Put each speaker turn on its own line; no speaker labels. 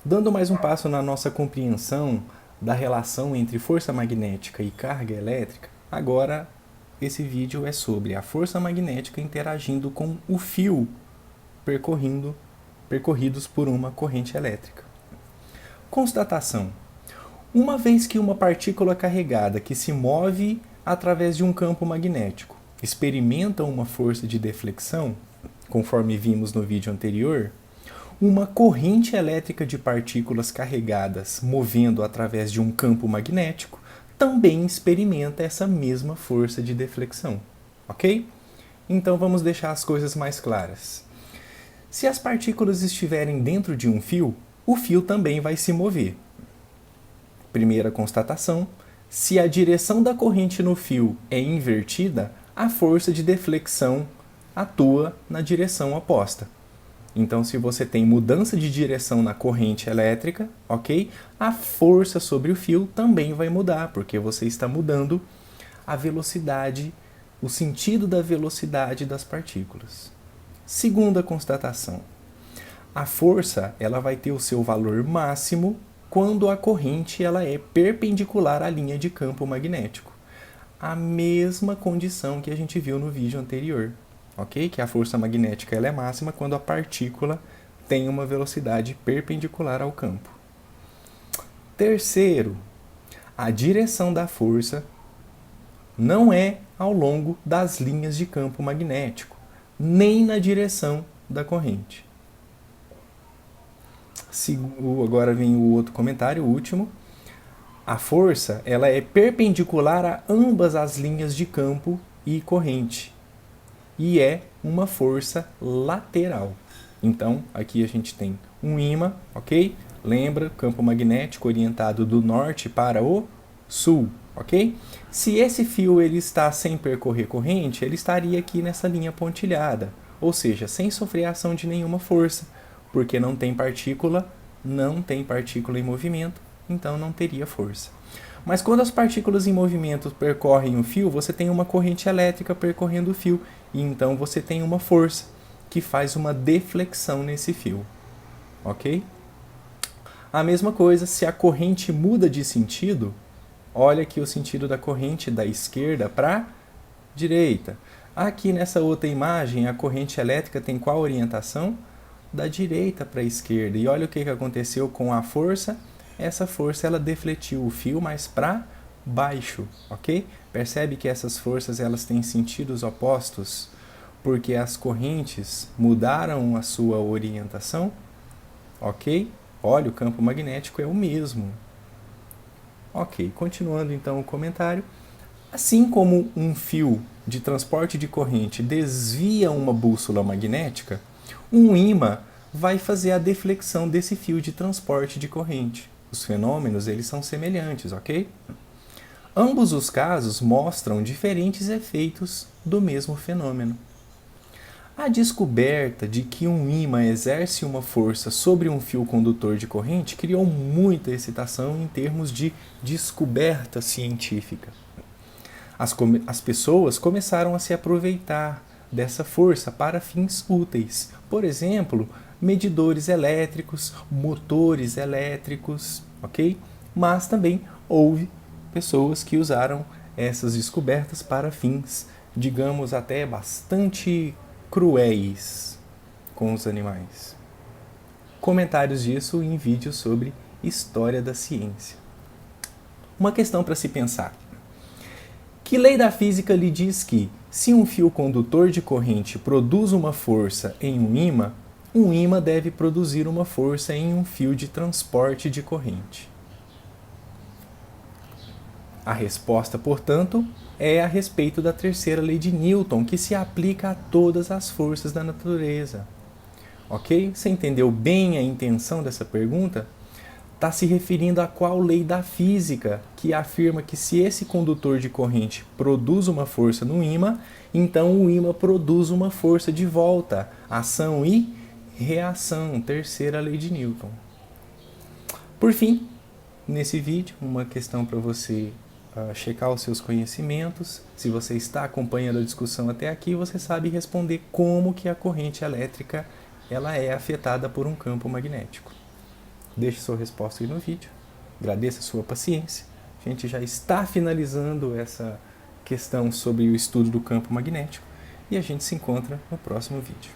Dando mais um passo na nossa compreensão da relação entre força magnética e carga elétrica, agora esse vídeo é sobre a força magnética interagindo com o fio percorridos por uma corrente elétrica. Constatação: uma vez que uma partícula carregada que se move através de um campo magnético experimenta uma força de deflexão, conforme vimos no vídeo anterior, uma corrente elétrica de partículas carregadas movendo através de um campo magnético também experimenta essa mesma força de deflexão, ok? Então vamos deixar as coisas mais claras. Se as partículas estiverem dentro de um fio, o fio também vai se mover. Primeira constatação: se a direção da corrente no fio é invertida, a força de deflexão atua na direção oposta. Então, se você tem mudança de direção na corrente elétrica, ok? A força sobre o fio também vai mudar, porque você está mudando a velocidade, o sentido da velocidade das partículas. Segunda constatação: a força ela vai ter o seu valor máximo quando a corrente ela é perpendicular à linha de campo magnético. A mesma condição que a gente viu no vídeo anterior. Ok? Que a força magnética ela é máxima quando a partícula tem uma velocidade perpendicular ao campo. Terceiro, a direção da força não é ao longo das linhas de campo magnético, nem na direção da corrente. Agora vem o outro comentário, o último. A força ela é perpendicular a ambas as linhas de campo e corrente. E é uma força lateral. Então, aqui a gente tem um ímã, ok? Lembra, campo magnético orientado do norte para o sul, ok? Se esse fio ele está sem percorrer corrente, ele estaria aqui nessa linha pontilhada, ou seja, sem sofrer ação de nenhuma força, porque não tem partícula em movimento, então não teria força. Mas quando as partículas em movimento percorrem o fio, você tem uma corrente elétrica percorrendo o fio, e então você tem uma força que faz uma deflexão nesse fio, ok? A mesma coisa, se a corrente muda de sentido, olha aqui o sentido da corrente da esquerda para a direita. Aqui nessa outra imagem, a corrente elétrica tem qual orientação? Da direita para a esquerda. E olha o que aconteceu com a força. Essa força ela defletiu o fio mais para baixo, ok? Percebe que essas forças elas têm sentidos opostos porque as correntes mudaram a sua orientação, ok? Olha, o campo magnético é o mesmo. Ok, continuando então o comentário. Assim como um fio de transporte de corrente desvia uma bússola magnética, um ímã vai fazer a deflexão desse fio de transporte de corrente. Os fenômenos eles são semelhantes, ok? Ambos os casos mostram diferentes efeitos do mesmo fenômeno. A descoberta de que um ímã exerce uma força sobre um fio condutor de corrente criou muita excitação em termos de descoberta científica. As pessoas começaram a se aproveitar dessa força para fins úteis. Por exemplo, medidores elétricos, motores elétricos, ok? Mas também houve pessoas que usaram essas descobertas para fins, digamos, até bastante cruéis com os animais. Comentários disso em vídeos sobre história da ciência. Uma questão para se pensar. Que lei da física lhe diz que, se um fio condutor de corrente produz uma força em um ímã deve produzir uma força em um fio de transporte de corrente? A resposta, portanto, é a respeito da terceira lei de Newton, que se aplica a todas as forças da natureza. Ok? Você entendeu bem a intenção dessa pergunta? Está se referindo a qual lei da física que afirma que se esse condutor de corrente produz uma força no ímã, então o ímã produz uma força de volta, ação e reação, terceira lei de Newton. Por fim, nesse vídeo, uma questão para você checar os seus conhecimentos. Se você está acompanhando a discussão até aqui, você sabe responder como que a corrente elétrica ela é afetada por um campo magnético. Deixe sua resposta aí no vídeo. Agradeço a sua paciência. A gente já está finalizando essa questão sobre o estudo do campo magnético e a gente se encontra no próximo vídeo.